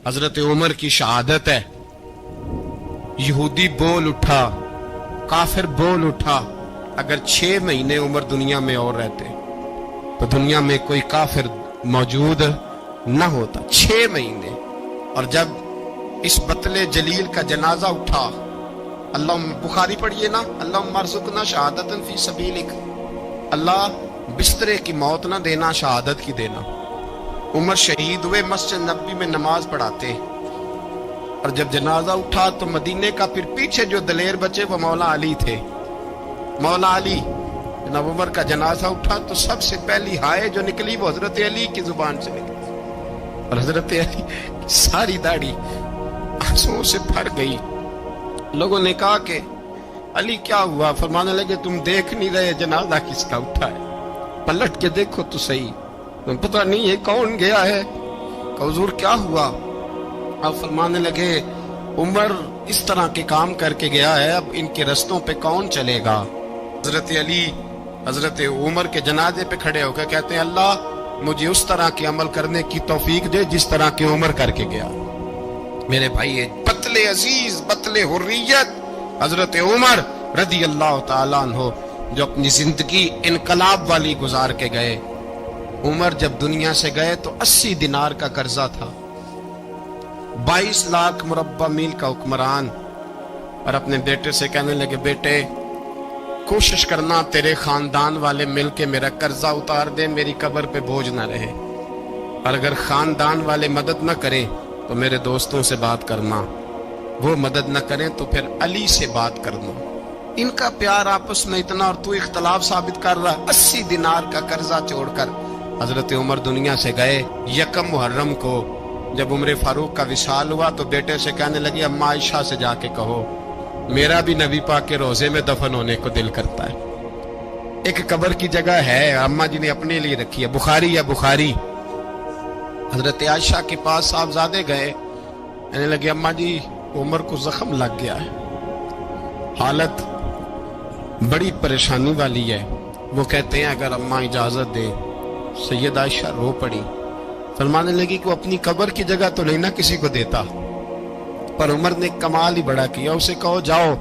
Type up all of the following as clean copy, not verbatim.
حضرت عمر کی شہادت ہے. یہودی بول اٹھا, کافر بول اٹھا, اگر 6 مہینے عمر دنیا میں اور رہتے تو دنیا میں کوئی کافر موجود نہ ہوتا. 6 مہینے. اور جب اس بطل جلیل کا جنازہ اٹھا, اللہ بخاری پڑھیے نا, اللہم ارزقنا شہادتا فی سبیلک, اللہ بسترے کی موت نہ دینا, شہادت کی دینا. عمر شہید ہوئے, مسجد نبوی میں نماز پڑھاتے, اور جب جنازہ اٹھا تو مدینے کا پھر پیچھے جو دلیر بچے وہ مولا علی تھے. مولا علی, جناب عمر کا جنازہ اٹھا تو سب سے پہلی ہائے جو نکلی وہ حضرت علی کی زبان سے نکلی, اور حضرت علی کی ساری داڑھی آنسوؤں سے بھر گئی. لوگوں نے کہا کہ علی کیا ہوا؟ فرمانے لگے تم دیکھ نہیں رہے جنازہ کس کا اٹھا ہے؟ پلٹ کے دیکھو تو صحیح, تم پتہ نہیں یہ کون گیا ہے؟ کہ حضور کیا ہوا؟ اب فرمانے لگے عمر اس طرح کے کام کر کے گیا ہے, اب ان کے رستوں پہ کون چلے گا؟ حضرت علی حضرت عمر کے جنازے پہ کھڑے ہو کے کہتے ہیں اللہ مجھے اس طرح کے عمل کرنے کی توفیق دے جس طرح کے عمر کر کے گیا. میرے بھائی, بطل عزیز, بطل حریت حضرت عمر رضی اللہ تعالیٰ عنہ, جو اپنی زندگی انقلاب والی گزار کے گئے. عمر جب دنیا سے گئے تو 80 دینار کا قرضہ تھا, 22 لاکھ مربع میل کا حکمران, اور اپنے بیٹے سے کہنے لگے بیٹے کوشش کرنا تیرے خاندان والے مل کے میرا قرضہ اتار دیں, میری قبر پہ بوجھ نہ رہے, اور اگر خاندان والے مدد نہ کریں تو میرے دوستوں سے بات کرنا, وہ مدد نہ کریں تو پھر علی سے بات کرنا. ان کا پیار آپس میں اتنا, اور تو اختلاف ثابت کر رہا. 80 دینار کا قرضہ چھوڑ کر حضرت عمر دنیا سے گئے. 1 محرم کو جب عمر فاروق کا وصال ہوا تو بیٹے سے کہنے لگے اما عائشہ سے جا کے کہو میرا بھی نبی پاک کے روضے میں دفن ہونے کو دل کرتا ہے. ایک قبر کی جگہ ہے, اماں جی نے اپنے لیے رکھی ہے, بخاری یا بخاری. حضرت عائشہ کے پاس صاحبزادے گئے, کہنے لگے اماں جی عمر کو زخم لگ گیا ہے, حالت بڑی پریشانی والی ہے. وہ کہتے ہیں اگر اماں اجازت دے. سید عائشہ رو پڑی, فرمانے لگی کہ وہ اپنی قبر کی جگہ تو نہیں نہ کسی کو دیتا, پر عمر نے کمال ہی بڑا کیا. اسے کہو جاؤ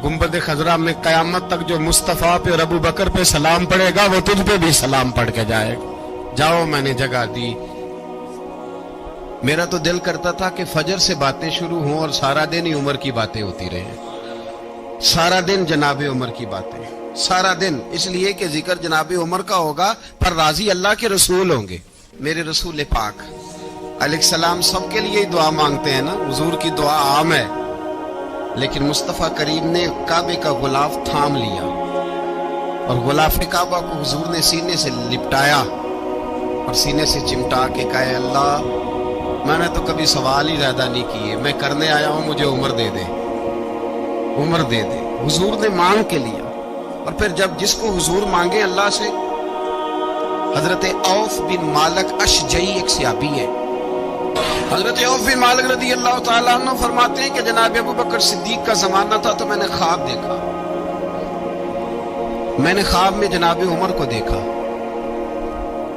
گنبد خضرا میں قیامت تک جو مصطفیٰ پہ اور ابو بکر پہ سلام پڑھے گا وہ تجھ پہ بھی سلام پڑھ کے جائے گا. جاؤ میں نے جگہ دی. میرا تو دل کرتا تھا کہ فجر سے باتیں شروع ہوں اور سارا دن ہی عمر کی باتیں ہوتی رہیں, سارا دن جناب عمر کی باتیں, سارا دن. اس لیے کہ ذکر جناب عمر کا ہوگا پر راضی اللہ کے رسول ہوں گے. میرے رسول پاک علیہ السلام سب کے لیے دعا مانگتے ہیں نا, حضور کی دعا عام ہے, لیکن مصطفیٰ کریم نے کعبے کا غلاف تھام لیا اور غلاف کعبہ کو حضور نے سینے سے لپٹایا اور سینے سے چمٹا کے کہا اللہ میں نے تو کبھی سوال ہی زیادہ نہیں کیے, میں کرنے آیا ہوں, مجھے عمر دے دے, عمر دے دے. حضور نے مانگ کے لیا. اور پھر جب جس کو حضور مانگے اللہ سے, حضرت عوف بن مالک اشجعی ایک صحابی ہے, حضرت عوف بن مالک رضی اللہ تعالیٰ عنہ فرماتے ہیں کہ جناب ابو بکر صدیق کا زمانہ تھا تو میں نے خواب دیکھا, میں نے خواب میں جناب عمر کو دیکھا,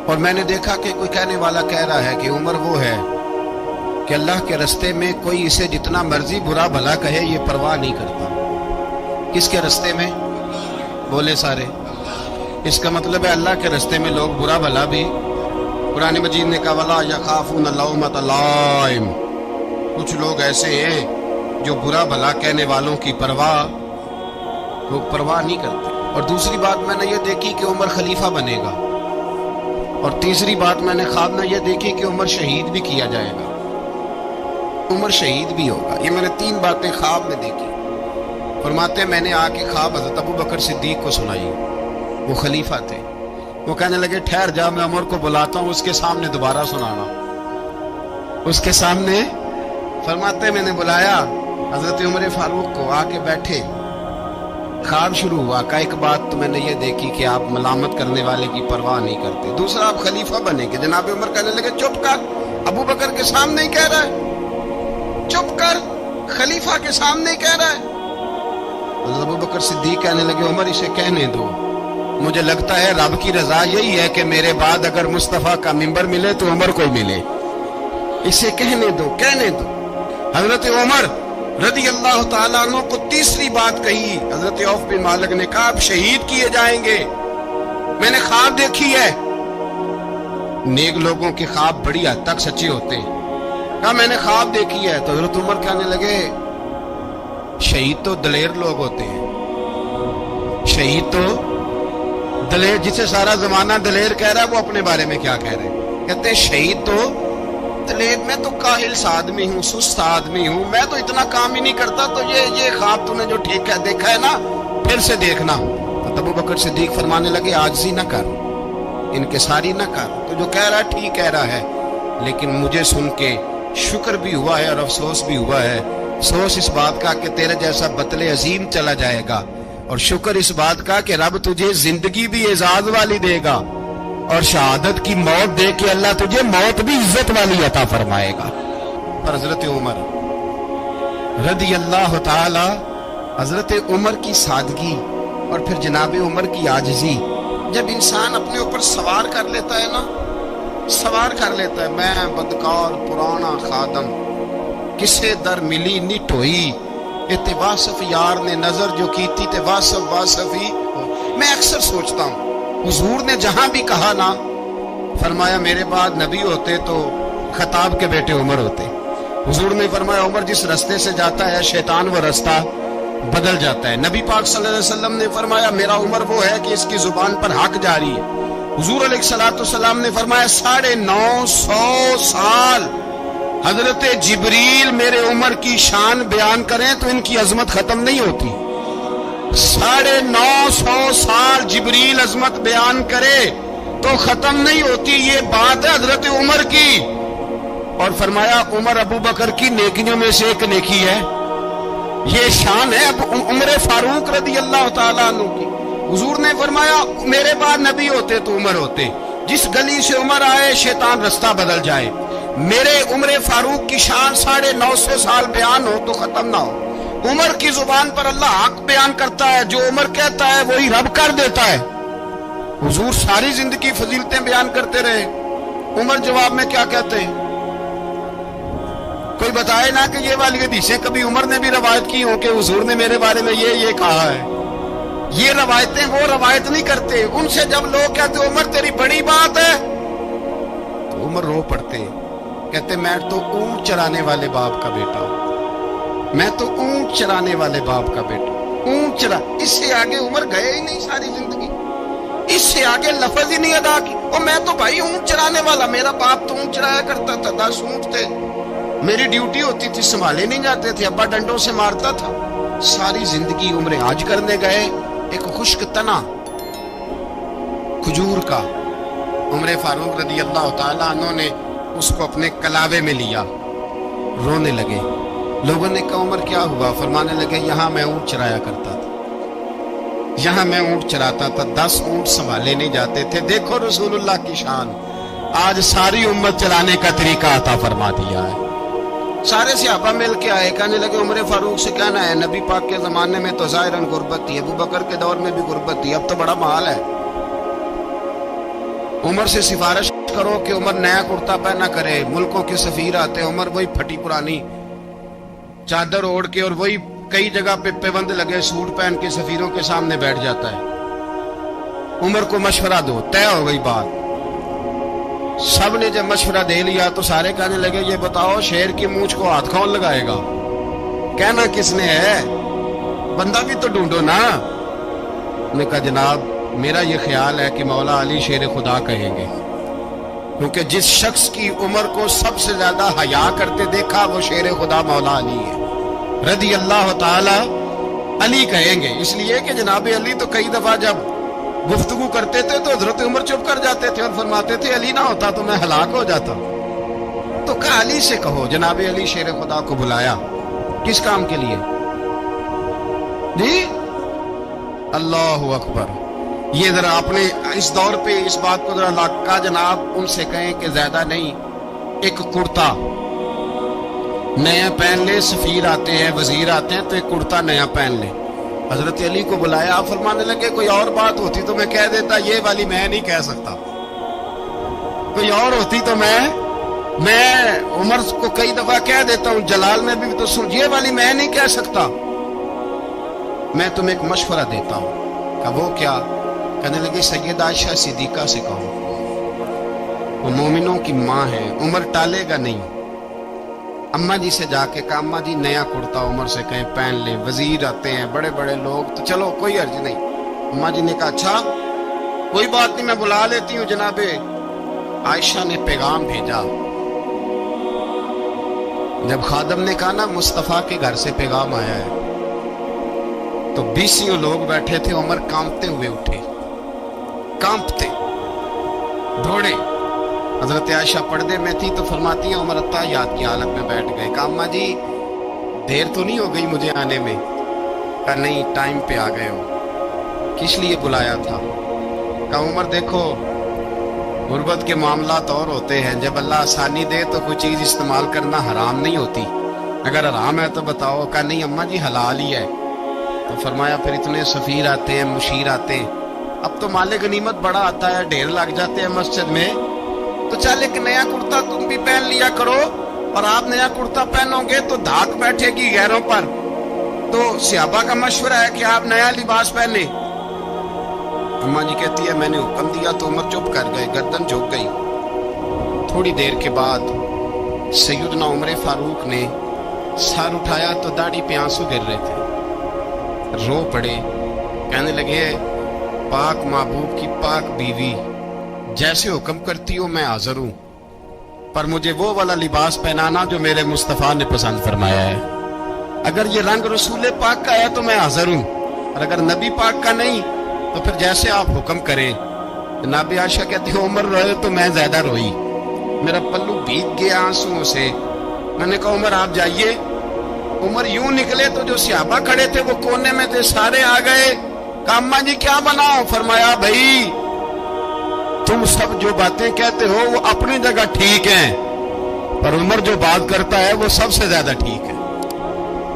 اور میں نے دیکھا کہ کوئی کہنے والا کہہ رہا ہے کہ عمر وہ ہے کہ اللہ کے رستے میں کوئی اسے جتنا مرضی برا بھلا کہے یہ پرواہ نہیں کرتا. کس کے رستے میں؟ بولے سارے. اس کا مطلب ہے اللہ کے رستے میں لوگ برا بھلا بھی, قرآن مجید نے کہا وَلَا يَخَافُونَ لَوْمَةَ لَائِمٍ, کچھ لوگ ایسے ہیں جو برا بھلا کہنے والوں کی پرواہ نہیں کرتے. اور دوسری بات میں نے یہ دیکھی کہ عمر خلیفہ بنے گا, اور تیسری بات میں نے خواب میں یہ دیکھی کہ عمر شہید بھی کیا جائے گا, عمر شہید بھی ہوگا. یہ میں نے 3 باتیں خواب میں دیکھی. فرماتے ہیں میں نے آ کے خواب حضرت ابو بکر صدیق کو سنائی, وہ خلیفہ تھے. وہ کہنے لگے ٹھہر جا, میں عمر کو بلاتا ہوں, اس کے سامنے دوبارہ سنانا, اس کے سامنے. فرماتے ہیں میں نے بلایا حضرت عمر فاروق کو, آ کے بیٹھے, خواب شروع ہوا. کا ایک بات تو میں نے یہ دیکھی کہ آپ ملامت کرنے والے کی پرواہ نہیں کرتے. دوسرا آپ خلیفہ بنے کہ جناب عمر کہنے لگے چپ کر, ابو بکر کے سامنے ہی کہہ رہا ہے, چپ کر, خلیفہ کے سامنے ہی کہہ رہا ہے. حضرت ابو بکر صدیق کہنے لگے عمر اسے کہنے دو, مجھے لگتا ہے رب کی رضا یہی ہے کہ میرے بعد اگر مصطفیٰ کا منبر ملے تو عمر کو ہی ملے. اسے کہنے دو کہنے دو۔ حضرت عمر رضی اللہ تعالیٰ عنہ کو تیسری بات کہی۔ حضرت عوف بن مالک نے کہا آپ شہید کیے جائیں گے، میں نے خواب دیکھی ہے۔ نیک لوگوں کے خواب بڑی حد تک سچے ہوتے ہیں۔ کہا میں نے خواب دیکھی ہے۔ تو حضرت عمر کہنے لگے شہید تو دلیر لوگ ہوتے ہیں، شہید تو دلیر، جسے سارا زمانہ دلیر کہہ رہا ہے وہ اپنے بارے میں کیا کہہ رہے ہیں؟ کہتے ہیں شہید تو دلیر، میں تو کاہل سا آدمی ہوں، سست آدمی ہوں، میں تو اتنا کام ہی نہیں کرتا، تو یہ خواب تو نے جو ٹھیک ہے دیکھا ہے نا پھر سے دیکھنا۔ تو ابو بکر صدیق فرمانے لگے عاجزی نہ کر، انکساری نہ کر، تو جو کہہ رہا ہے ٹھیک کہہ رہا ہے، لیکن مجھے سن کے شکر بھی ہوا ہے اور افسوس بھی ہوا ہے۔ افسوس اس بات کا کہ تیرے جیسا بطل عظیم چلا جائے گا، اور شکر اس بات کا کہ رب تجھے زندگی بھی اعزاز والی دے گا، اور شہادت کی موت دے کے اللہ تجھے موت بھی عزت والی عطا فرمائے گا۔ پر حضرت عمر رضی اللہ تعالی، حضرت عمر کی سادگی اور پھر جناب عمر کی عاجزی، جب انسان اپنے اوپر سوار کر لیتا ہے نا، سوار کر لیتا ہے، میں بدکار پرانا خادم، کسے در ملی نٹ ہوئی، تے واصف یار نے نظر جو کی تھی تے واصف ہی۔ میں اکثر سوچتا ہوں حضور نے جہاں بھی کہا نا، فرمایا میرے بعد نبی ہوتے تو خطاب کے بیٹے عمر ہوتے۔ حضور نے فرمایا عمر جس رستے سے جاتا ہے شیطان وہ رستہ بدل جاتا ہے۔ نبی پاک صلی اللہ علیہ وسلم نے فرمایا میرا عمر وہ ہے کہ اس کی زبان پر حق جاری ہے۔ حضور علیہ السلام نے فرمایا 950 سال حضرت جبریل میرے عمر کی شان بیان کریں تو ان کی عظمت ختم نہیں ہوتی۔ 950 سال جبریل عظمت بیان کرے تو ختم نہیں ہوتی۔ یہ بات ہے حضرت عمر کی، اور فرمایا عمر ابو بکر کی نیکیوں میں سے ایک نیکی ہے، یہ شان ہے عمر فاروق رضی اللہ تعالیٰ عنہ کی۔ حضور نے فرمایا میرے بعد نبی ہوتے تو عمر ہوتے، جس گلی سے عمر آئے شیطان رستہ بدل جائے۔ میرے عمر فاروق کی شان 950 سال بیان ہو تو ختم نہ ہو۔ عمر کی زبان پر اللہ حق بیان کرتا ہے، جو عمر کہتا ہے وہی رب کر دیتا ہے۔ حضور ساری زندگی فضیلتیں بیان کرتے رہے، عمر جواب میں کیا کہتے ہیں؟ کوئی بتائے نا کہ یہ والی حدیثیں کبھی عمر نے بھی روایت کی ہوں کہ حضور نے میرے بارے میں یہ کہا ہے۔ یہ روایتیں وہ روایت نہیں کرتے، ان سے جب لوگ کہتے عمر تیری بڑی بات ہے تو عمر رو پڑتے، کہتے میں تو اونٹ چرانے والے باپ کا بیٹا ہوں، میں تو اونٹ چرانے والے باپ کا بیٹا ہوں، اونٹ چرا۔ اس سے آگے عمر گئے ہی نہیں ساری زندگی، اس سے آگے لفظ ہی نہیں ادا کی۔ اور میں تو بھائی اونٹ چرانے والا، میرا باپ تو اونٹ چرایا کرتا تھا، 10 اونٹ تھے، میری ڈیوٹی ہوتی تھی، سنبھالے نہیں جاتے تھے، ابا ڈنڈوں سے مارتا تھا۔ ساری زندگی عمر حج کرنے گئے، ایک خشک تنا کھجور کا عمر فاروق رضی اللہ تعالیٰ عنہ نے اس کو اپنے کلاوے میں لیا، رونے لگے۔ لوگوں نے کہا عمر کیا ہوا؟ فرمانے لگے یہاں میں اونٹ چرایا کرتا تھا، یہاں میں اونٹ چراتا تھا، 10 اونٹ سنبھالے نہیں جاتے تھے۔ دیکھو رسول اللہ کی شان، آج ساری امت چلانے کا طریقہ عطا فرما دیا ہے۔ سارے صحابہ مل کے آئے، کہنے لگے عمر فاروق سے کہنا ہے نبی پاک کے زمانے میں تو ظاہراً غربت تھی، ابو بکر کے دور میں بھی غربت تھی، اب تو بڑا محال ہے، عمر سے سفارش کرو کہ عمر نیا کرتا پہنا کرے۔ ملکوں کے سفیر آتے، عمر وہی پھٹی پرانی چادر اوڑھ کے اور وہی کئی جگہ پہ پیوند لگے سوٹ پہن کے سفیروں کے سامنے بیٹھ جاتا ہے۔ عمر کو مشورہ دو، طے ہو گئی بات۔ سب نے جب مشورہ دے لیا تو سارے کہنے لگے یہ بتاؤ شیر کی مونچھ کو ہاتھ کون لگائے گا؟ کہنا کس نے ہے؟ بندہ بھی تو ڈھونڈو نا۔ نے کہا جناب میرا یہ خیال ہے کہ مولا علی شیر خدا کہیں گے، کیونکہ جس شخص کی عمر کو سب سے زیادہ حیا کرتے دیکھا وہ شیر خدا مولا علی ہے رضی اللہ تعالی علی کہیں گے۔ اس لیے کہ جناب علی تو کئی دفعہ جب گفتگو کرتے تھے تو حضرت عمر چپ کر جاتے تھے اور فرماتے تھے علی نہ ہوتا تو میں ہلاک ہو جاتا۔ تو کہا علی سے کہو۔ جناب علی شیر خدا کو بلایا، کس کام کے لیے؟ جی اللہ اکبر۔ یہ ذرا اپنے اس دور پہ اس بات کو ذرا لاکا جناب ان سے کہیں کہ زیادہ نہیں، ایک کرتا نیا پہن لے، سفیر آتے ہیں وزیر آتے ہیں تو ایک کرتا نیا پہن لے۔ حضرت علی کو بلایا، آپ فرمانے لگے کوئی اور بات ہوتی تو میں کہہ دیتا، یہ والی میں نہیں کہہ سکتا، کوئی اور ہوتی تو میں میں عمر کو کئی دفعہ کہہ دیتا ہوں، جلال میں بھی تو سن، یہ والی میں نہیں کہہ سکتا، میں تمہیں ایک مشورہ دیتا ہوں۔ کہ وہ کیا؟ کہنے لگے سیدہ عائشہ صدیقہ سے کہو، وہ مومنوں کی ماں ہے، عمر ٹالے گا نہیں۔ اماں جی سے جا کے کہا اماں جی نیا کرتا عمر سے کہیں پہن لیں، وزیر آتے ہیں، بڑے بڑے لوگ، تو چلو کوئی عرض نہیں۔ اماں جی نے کہا اچھا کوئی بات نہیں، میں بلا لیتی ہوں۔ جناب عائشہ نے پیغام بھیجا، جب خادم نے کہا نا مصطفیٰ کے گھر سے پیغام آیا ہے، تو 20 لوگ بیٹھے تھے، عمر کانپتے ہوئے اٹھے، کانپتے دوڑے۔ حضرت عائشہ پردے میں تھی تو فرماتی ہیں عمر اتحیات کی حالت میں بیٹھ گئے۔ کہا اماں جی دیر تو نہیں ہو گئی مجھے آنے میں؟ کہا نہیں، ٹائم پہ آ گئے ہو، کس لیے بلایا تھا؟ کہا عمر دیکھو غربت کے معاملات اور ہوتے ہیں، جب اللہ آسانی دے تو کوئی چیز استعمال کرنا حرام نہیں ہوتی، اگر حرام ہے تو بتاؤ۔ کہا نہیں اماں جی حلال ہی ہے۔ تو فرمایا پھر اتنے سفیر آتے ہیں، مشیر آتے ہیں، اب تو مال غنیمت بڑا آتا ہے، ڈھیر لگ جاتے ہیں مسجد میں، تو چل ایک نیا کرتا تم بھی پہن لیا کرو، اور آپ نیا کرتا پہنو گے تو دھاک بیٹھے گی غیروں پر، تو صحابہ کا مشورہ ہے کہ آپ نیا لباس پہنے۔ اماں جی کہتی ہے میں نے حکم دیا تو عمر چپ کر گئے، گردن جھک گئی۔ تھوڑی دیر کے بعد سیدنا عمر فاروق نے سر اٹھایا تو داڑھی پہ آنسو گر رہے تھے، رو پڑے، کہنے لگے پاک محبوب کی پاک بیوی جیسے حکم کرتی ہو میں حاضر ہوں، پر مجھے وہ والا لباس پہنانا جو میرے مصطفیٰ نے پسند فرمایا ہے، اگر یہ رنگ رسول پاک کا ہے تو میں حاضر ہوں، اور اگر نبی پاک کا نہیں تو پھر جیسے آپ حکم کریں۔ جناب عائشہ کہتی ہو عمر روئے تو میں زیادہ روئی، میرا پلو بھیگ گیا آنسوؤں سے۔ میں نے کہا عمر آپ جائیے۔ عمر یوں نکلے تو جو صحابہ کھڑے تھے وہ کونے میں تھے، سارے آ گئے۔ کہا اماں جی کیا بناؤ؟ فرمایا بھائی تم سب جو باتیں کہتے ہو وہ اپنی جگہ ٹھیک ہیں، پر عمر جو بات کرتا ہے وہ سب سے زیادہ ٹھیک ہے۔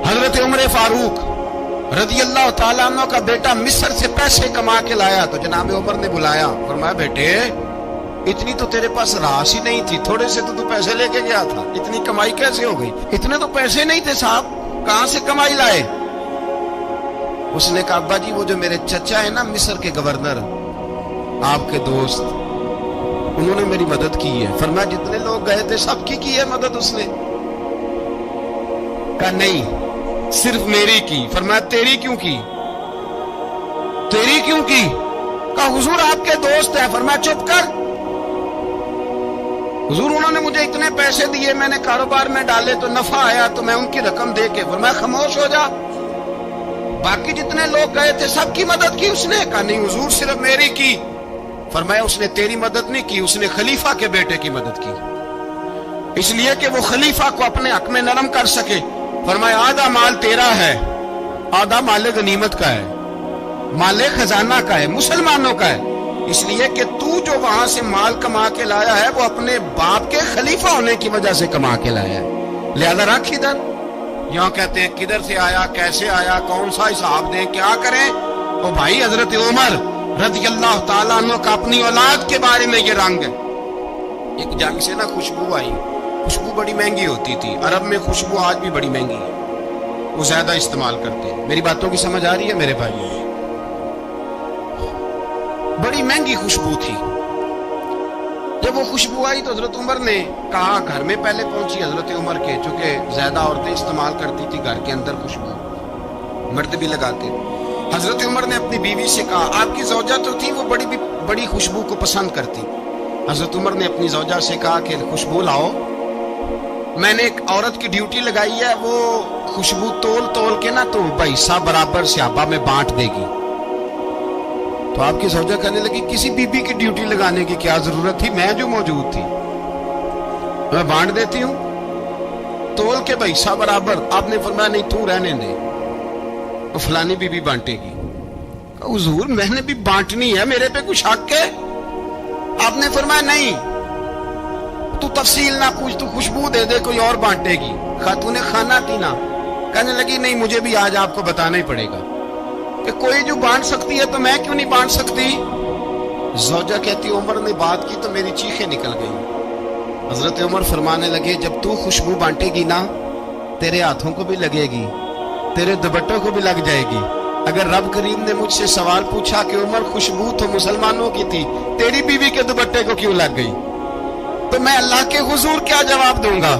حضرت عمر فاروق رضی اللہ تعالیٰ عنہ کا بیٹا مصر سے پیسے کما کے لایا تو جناب عمر نے بلایا، فرمایا بیٹے اتنی تو تیرے پاس راس ہی نہیں تھی، تھوڑے سے تو پیسے لے کے گیا تھا، اتنی کمائی کیسے ہو گئی؟ اتنے تو پیسے نہیں تھے صاحب، کہاں سے کمائی لائے؟ اس نے کہا ابا جی وہ جو میرے چچا ہے نا مصر کے گورنر، آپ کے دوست، انہوں نے میری مدد کی ہے۔ فرمایا جتنے لوگ گئے تھے سب کی ہے مدد اس نے؟ کہا نہیں صرف میری کی۔ فرمایا تیری کیوں کی؟ تیری کیوں کی؟ کہا حضور آپ کے دوست ہیں۔ فرمایا چپ کر، حضور انہوں نے مجھے اتنے پیسے دیے، میں نے کاروبار میں ڈالے تو نفع آیا تو میں ان کی رقم دے کے۔ فرمایا خاموش ہو جا، باقی جتنے لوگ گئے تھے سب کی مدد کی اس نے؟ کہا نہیں حضور صرف میری کی۔ فرمایا اس نے تیری مدد نہیں کی، اس نے خلیفہ کے بیٹے کی مدد کی، اس لیے کہ وہ خلیفہ کو اپنے حق میں نرم کر سکے۔ فرمایا آدھا مال تیرا ہے، آدھا مال غنیمت کا ہے، مال خزانہ کا ہے، مسلمانوں کا ہے، اس لیے کہ تو جو وہاں سے مال کما کے لایا ہے وہ اپنے باپ کے خلیفہ ہونے کی وجہ سے کما کے لایا ہے، لہذا رکھ ادھر۔ یہاں کہتے ہیں کدھر سے آیا، کیسے آیا، کون سا حساب دیں، کیا کریں؟ تو بھائی حضرت عمر رضی اللہ تعالیٰ عنہ کا اپنی اولاد کے بارے میں یہ رنگ ہے۔ ایک جنگ سے نا خوشبو آئی، خوشبو بڑی مہنگی ہوتی تھی، عرب میں خوشبو آج بھی بڑی مہنگی ہے، وہ زیادہ استعمال کرتے ہیں۔ میری باتوں کی سمجھ آ رہی ہے میرے بھائی؟ بڑی مہنگی خوشبو تھی۔ جب وہ خوشبو آئی تو حضرت عمر نے کہا، گھر میں پہلے پہنچی حضرت عمر کے، چونکہ زیادہ عورتیں استعمال کرتی تھی گھر کے اندر خوشبو، مرد بھی لگاتے۔ حضرت عمر نے اپنی بیوی سے کہا، آپ کی زوجہ تو تھی وہ بڑی خوشبو کو پسند کرتی۔ حضرت عمر نے اپنی زوجہ سے کہا کہ خوشبو لاؤ، میں نے ایک عورت کی ڈیوٹی لگائی ہے، وہ خوشبو تول کے نا تو حصہ برابر صحابہ میں بانٹ دے گی۔ تو آپ کی زوجہ کہنے لگی کسی بی بی کی ڈیوٹی لگانے کی کیا ضرورت تھی، میں جو موجود تھی میں بانٹ دیتی ہوں تول کے حصہ برابر۔ آپ نے فرمایا نہیں تو رہنے دے، وہ فلانی بی بی بانٹے گی۔ حضور میں نے بھی بانٹنی ہے، میرے پہ کچھ حق ہے؟ آپ نے فرمایا نہیں، تو تفصیل نہ پوچھ، تو خوشبو دے دے، کوئی اور بانٹے گی۔ خاتون خانہ تھی نا، کہنے لگی نہیں مجھے بھی آج آپ کو بتانا ہی پڑے گا کہ کوئی جو بانٹ سکتی ہے تو میں کیوں نہیں بانٹ سکتی؟ زوجہ کہتی عمر نے بات کی تو میری چیخیں نکل گئی، حضرت عمر فرمانے لگے جب تو خوشبو بانٹے گی نا تیرے ہاتھوں کو بھی لگے گی، تیرے دوپٹوں کو بھی لگ جائے گی۔ اگر رب کریم نے مجھ سے سوال پوچھا کہ عمر خوشبو تو مسلمانوں کی تھی، تیری بیوی کے دوپٹے کو کیوں لگ گئی، تو میں اللہ کے حضور کیا جواب دوں گا؟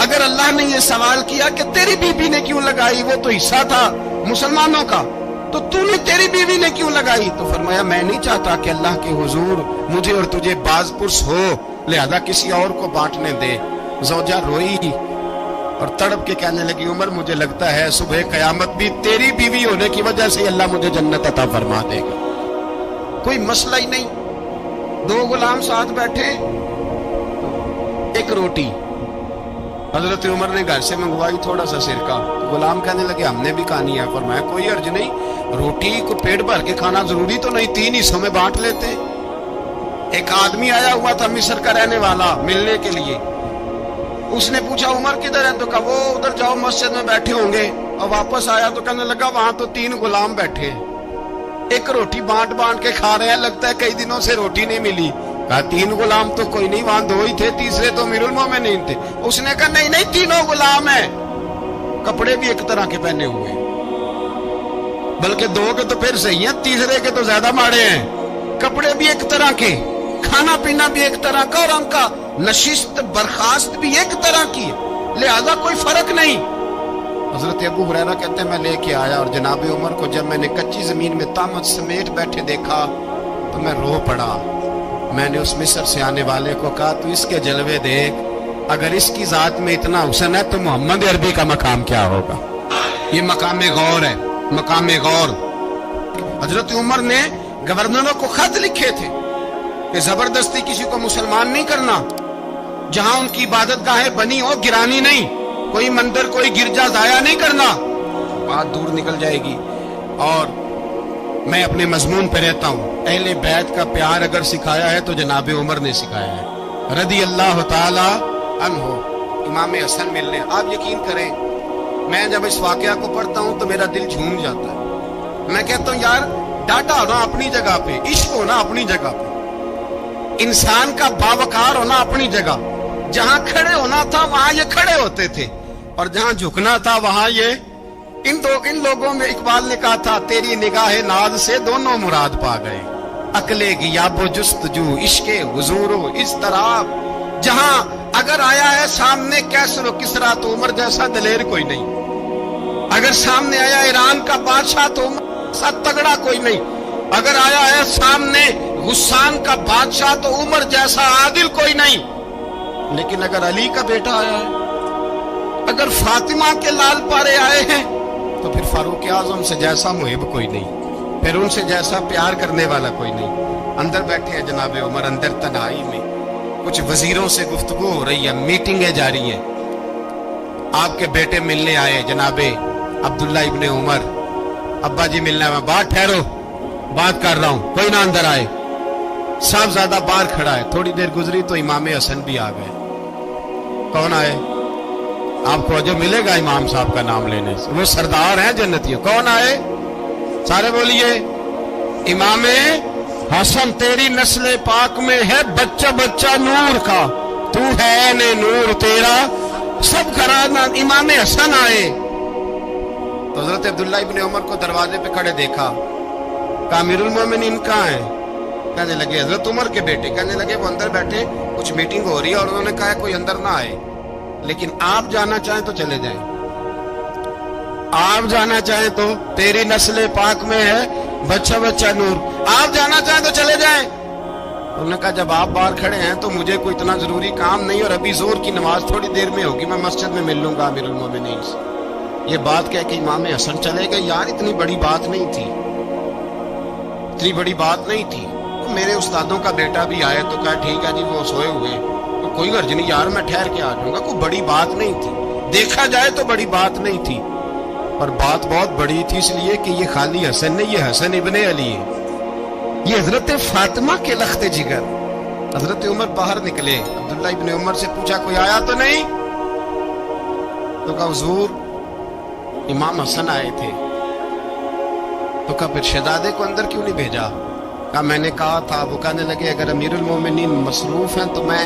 اگر اللہ نے یہ سوال کیا کہ تیری بیوی نے کیوں لگائی، وہ تو حصہ تھا مسلمانوں کا، تو نے تیری بیوی نے کیوں لگائی؟ تو فرمایا میں نہیں چاہتا کہ اللہ کے حضور مجھے اور تجھے باز پرس ہو، لہذا کسی اور کو بانٹنے دے۔ زوجہ روئی اور تڑپ کے کہنے لگی عمر مجھے لگتا ہے صبح قیامت بھی تیری بیوی ہونے کی وجہ سے اللہ مجھے جنت عطا فرما دے گا۔ کوئی مسئلہ ہی نہیں، دو غلام ساتھ بیٹھے، ایک روٹی حضرت عمر نے گھر سے منگوائی، تھوڑا سا سرکہ، غلام کہنے لگے ہم نے بھی کھانی ہے۔ فرمایا کوئی حرج نہیں، روٹی کو پیٹ بھر کے کھانا ضروری تو نہیں، 3 حصوں میں بانٹ لیتے۔ ایک آدمی آیا ہوا تھا مصر کا رہنے والا ملنے کے لیے، اس نے پوچھا عمر کدھر ہے؟ تو کہا وہ ادھر جاؤ مسجد میں بیٹھے ہوں گے، اور واپس آیا تو کہنے لگا وہاں تو 3 غلام بیٹھے ہیں، ایک روٹی بانٹ کے کھا رہے ہیں، لگتا ہے کئی دنوں سے روٹی نہیں ملی۔ کہا 3 غلام تو کوئی نہیں، وہاں 2 ہی تھے، تیسرے تو امیر المومنین تھے۔ اس نے کہا نہیں 3 غلام ہیں، کپڑے بھی ایک طرح کے پہنے ہوئے، بلکہ 2 کے تو پھر صحیح ہیں، تیسرے کے تو زیادہ ماڑے ہیں، کپڑے بھی ایک طرح کے، کھانا پینا بھی ایک طرح کا، اور ان کا نشست برخاست بھی ایک طرح کی، لہذا کوئی فرق نہیں۔ حضرت ابو ہریرہ کہتے ہیں میں لے کے آیا، اور جناب عمر کو جب میں نے کچی زمین میں تامت سمیٹ بیٹھے دیکھا تو میں رو پڑا۔ میں نے اس مصر سے آنے والے کو کہا تو اس کے جلوے دیکھ، اگر اس کی ذات میں اتنا حسن ہے تو محمد عربی کا مقام کیا ہوگا؟ یہ مقام غور ہے، مقام غور۔ حضرت عمر نے گورنروں کو خط لکھے تھے کہ زبردستی کسی کو مسلمان نہیں کرنا، جہاں ان کی عبادت گاہیں بنی ہو گرانی نہیں، کوئی مندر کوئی گرجا ضائع نہیں کرنا، بات دور نکل جائے گی۔ اور میں اپنے مضمون پہ رہتا ہوں، اہل بیت کا پیار اگر سکھایا ہے تو جناب عمر نے سکھایا ہے رضی اللہ تعالی عنہ۔ امام حسن ملنے، آپ یقین کریں میں جب اس واقعہ کو پڑھتا ہوں تو میرا دل جھوم جاتا ہے۔ میں کہتا ہوں یار ڈاٹا ہونا اپنی جگہ پہ، عشق ہونا اپنی جگہ پہ، انسان کا باوقار ہونا اپنی جگہ، جہاں کھڑے ہونا تھا وہاں یہ کھڑے ہوتے تھے، اور جہاں جھکنا تھا وہاں یہ ان لوگوں میں اقبال نے کہا تھا تیری نگاہ ناز سے دونوں مراد پا گئے، عقل غیاب و جستجو عشق حضور و اضطراب۔ جہاں اگر آیا ہے سامنے کیسر و کسرا تو عمر جیسا دلیر کوئی نہیں، اگر سامنے آیا ایران کا بادشاہ تو عمر جیسا تگڑا کوئی نہیں، اگر آیا ہے سامنے غسان کا بادشاہ تو عمر جیسا عادل کوئی نہیں، لیکن اگر علی کا بیٹا آیا ہے، اگر فاطمہ کے لال پارے آئے ہیں تو پھر فاروق اعظم سے جیسا محب کوئی نہیں، پھر ان سے جیسا پیار کرنے والا کوئی نہیں۔ اندر بیٹھے ہیں جناب عمر، اندر تنہائی میں کچھ وزیروں سے گفتگو ہو رہی ہے، میٹنگیں جاری ہیں۔ آپ کے بیٹے ملنے آئے جناب عبداللہ ابن عمر، ابا جی ملنا ہے، بات ٹھہرو بات کر رہا ہوں، کوئی نہ اندر آئے۔ صاحبزادہ باہر کھڑا ہے، تھوڑی دیر گزری تو امام حسن بھی آ گئے۔ کون آئے؟ آپ کو جو ملے گا امام صاحب کا نام لینے سے، وہ سردار ہیں جنتیوں۔ کون آئے؟ سارے بولیے امام حسن، تیری نسل پاک میں ہے بچہ بچہ نور کا، تو ہے نے نور تیرا سب گھرانہ۔ امام حسن آئے تو حضرت عبداللہ ابن عمر کو دروازے پہ کھڑے دیکھا، کہا امیر المومنین کہاں ہیں؟ کہنے لگے حضرت عمر کے بیٹے۔ کہنے لگے وہ اندر بیٹھے، کچھ میٹنگ ہو رہی ہے، اور انہوں نے کہا کوئی اندر نہ آئے، لیکن آپ جانا چاہیں تو چلے جائیں، آپ جانا چاہیں تو، تیری نسل پاک میں ہے بچہ بچہ نور، آپ جانا چاہیں تو چلے جائیں۔ انہوں نے کہا جب آپ باہر کھڑے ہیں تو مجھے کوئی اتنا ضروری کام نہیں، اور ابھی زور کی نماز تھوڑی دیر میں ہوگی، میں مسجد میں مل لوں گا امیر المومنین سے۔ یہ بات کہہ کے امام حسن چلے گئے۔ یار اتنی بڑی بات نہیں تھی، اتنی بڑی بات نہیں تھی۔ میرے استادوں کا بیٹا بھی آئے تو کہا ٹھیک ہے جی وہ سوئے ہوئے، تو کوئی غرض نہیں یار میں ٹھہر کے آ جاؤں گا، کوئی بڑی بات نہیں تھی، دیکھا جائے تو بڑی بات نہیں تھی، پر بات بہت بڑی تھی، اس لیے کہ یہ خالی حسن نہیں، یہ حسن ابن علی ہے، یہ حضرت فاطمہ کے لخت جگر۔ حضرت عمر باہر نکلے، عبداللہ ابن عمر سے پوچھا کوئی آیا تو نہیں؟ تو کہا حضور امام حسن آئے تھے۔ تو کہا پھر شہزادے کو اندر کیوں نہیں بھیجا؟ کہا میں نے کہا تھا، وہ کہنے لگے اگر امیر المومنین مصروف ہیں تو میں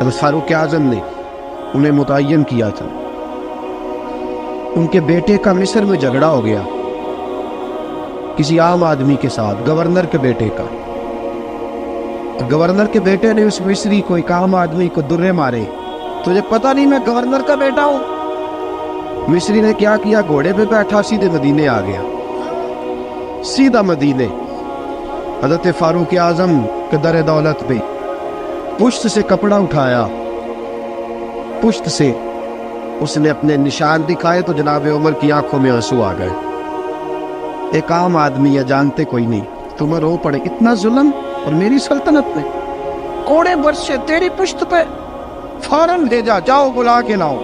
حضرت فاروق اعظم نے انہیں متعین کیا تھا. ان کے بیٹے کا مصر میں جھگڑا ہو گیا کسی عام آدمی کے ساتھ، گورنر کے بیٹے کا. گورنر کے بیٹے نے اس مصری کو، ایک عام آدمی کو درے مارے. تجھے پتہ نہیں میں گورنر کا بیٹا ہوں؟ مصری نے کیا کیا، گھوڑے پہ بیٹھا سیدھے مدینے آ گیا، سیدھا مدینے. حضرت فاروق اعظم کے در دولت پہ پشت سے کپڑا اٹھایا، پشت سے اس نے اپنے نشان دکھائے تو جناب عمر کی آنکھوں میں آنسو آ گئے. ایک عام آدمی ہے، جانتے کوئی نہیں، تمہیں رو پڑے اتنا ظلم اور میری سلطنت میں. کوڑے برسے تیری پشت پہ، فوراً بھیجا، جاؤ بلا کے لاؤ.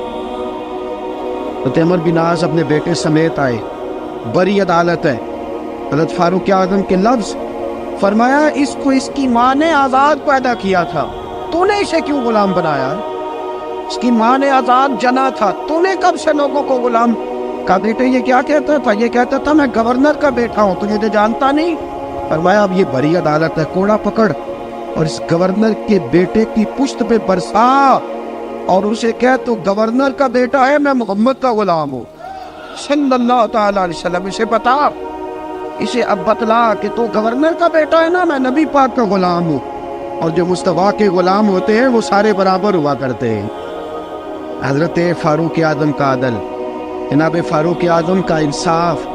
حضرت عمر بن عاص اپنے بیٹے سمیت آئے، بڑی عدالت ہے. حضرت فاروق اعظم کے لفظ، فرمایا اس کو اس کی ماں نے آزاد پیدا کیا تھا، تو نے اسے کیوں غلام بنایا؟ اس کی ماں نے آزاد جنا تھا، تو نے کب سے لوگوں کو غلام؟ کہا بیٹے یہ کیا کہتا تھا؟ یہ کہتا تھا میں گورنر کا بیٹا ہوں، تجھے تو جانتا نہیں. فرمایا اب یہ بڑی عدالت ہے، کوڑا پکڑ اور اس گورنر کے بیٹے کی پشت پہ برسا اور اسے کہہ تو گورنر کا بیٹا ہے، میں محمد کا غلام ہوں صلی اللہ تعالیٰ علیہ وسلم. اسے بتا، اسے اب بتلا کہ تو گورنر کا بیٹا ہے نا، میں نبی پاک کا غلام ہوں. اور جو مصطفیٰ کے غلام ہوتے ہیں وہ سارے برابر ہوا کرتے ہیں. حضرت فاروق اعظم کا عدل، جناب فاروق اعظم کا انصاف.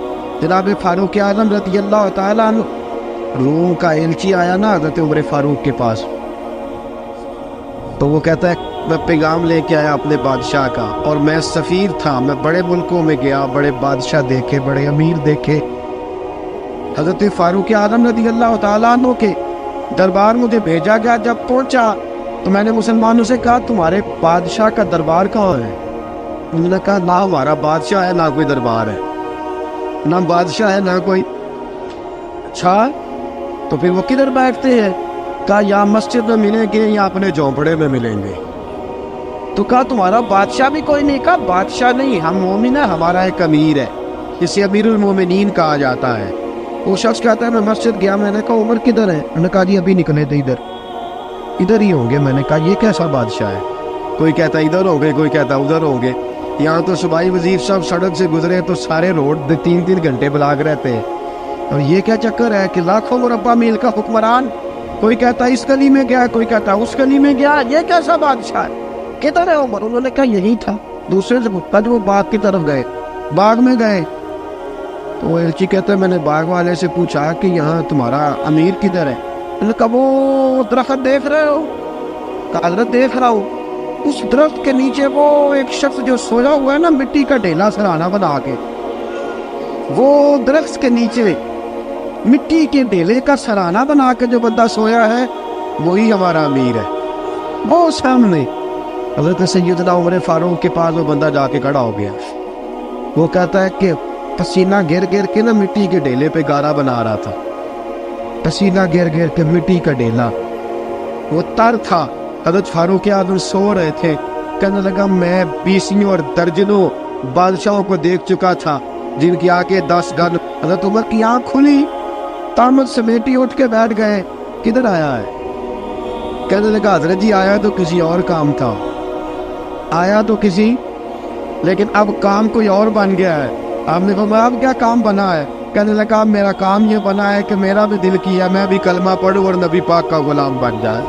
جناب فاروق اعظم رضی اللہ تعالیٰ عنہ، روم کا ایلچی آیا نا حضرت عمر فاروق کے پاس، تو وہ کہتا ہے میں پیغام لے کے آیا اپنے بادشاہ کا، اور میں سفیر تھا، میں بڑے ملکوں میں گیا، بڑے بادشاہ دیکھے، بڑے امیر دیکھے. حضرت فاروق اعظم رضی اللہ تعالیٰ عنہ کے دربار مجھے بھیجا گیا. جب پہنچا تو میں نے مسلمانوں سے کہا تمہارے بادشاہ کا دربار کہاں ہے؟ انہوں نے کہا نہ ہمارا بادشاہ ہے، نہ کوئی دربار ہے، نہ بادشاہ ہے، نہ کوئی. اچھا تو پھر وہ کدھر بیٹھتے ہیں؟ کہا یا مسجد میں ملیں گے یا اپنے جھونپڑے میں ملیں گے. تو کہا تمہارا بادشاہ بھی کوئی نہیں؟ کہا بادشاہ نہیں، ہم مومن ہیں، ہمارا ایک امیر ہے، جسے امیر المومنین کہا جاتا ہے. وہ شخص کہتا ہے میں مسجد گیا، میں نے کہا عمر کدھر ہے؟ انہوں نے کہا جی ابھی نکلے تھے ادھر ہی ہوں گے. میں نے کہا یہ کیسا بادشاہ ہے؟ کوئی کہتا ادھر ہوں گے، کوئی کہتا ادھر ہوں گے. یہاں تو صوبائی وزیر صاحب سڑک سے گزرے تو سارے روڈ 3 گھنٹے بلاک رہتے ہیں. اور یہ کیا چکر ہے کہ لاکھوں مربع میل کا حکمران، کوئی کہتا اس گلی میں گیا، کوئی کہتا اس گلی میں گیا، یہ کیسا بادشاہ ہے؟ کدھر ہے عمر؟ انہوں نے کہا یہی تھا. دوسرے سے پوچھتا جو وہ باغ کی طرف گئے، باغ میں گئے تو وہ ایلچی کہتا ہے میں نے باغ والے سے پوچھا کہ یہاں تمہارا امیر کدھر ہے؟ انہوں نے کہا وہ درخت دیکھ رہے ہو؟ کہا حضرت دیکھ رہا ہوں. اس درخت کے نیچے وہ ایک شخص جو سویا ہوا ہے نا، مٹی کا ڈھیلا سرہانہ بنا کے، وہ درخت کے نیچے مٹی کے ڈھیلے کا سرہانہ بنا کے جو بندہ سویا ہے وہی ہمارا امیر ہے. وہ سامنے حضرت سیدنا عمر فاروق کے پاس وہ بندہ جا کے کھڑا ہو گیا. وہ کہتا ہے کہ پسینہ گر گر کے نا مٹی کے ڈھیلے پہ گارا بنا رہا تھا، پسینہ گر گر کے مٹی کا ڈھیلا، وہ تر تھا. حضرت فاروق اعظم سو رہے تھے. کہنے لگا میں 20 اور درجنوں بادشاہوں کو دیکھ چکا تھا جن کی آنکھیں 10 گن. حضرت عمر کی آنکھ کھلی، تامت سمیٹی اٹھ کے بیٹھ گئے. کدھر آیا ہے؟ کہنے لگا حضرت جی آیا تو کسی اور کام تھا، آیا تو کسی، لیکن اب کام کوئی اور بن گیا ہے. آپ نے فرمایا اب کیا کام بنا ہے؟ کہنے لگا میرا کام یہ بنا ہے کہ میرا بھی دل کیا میں بھی کلمہ پڑھوں اور نبی پاک کا غلام بن جائے.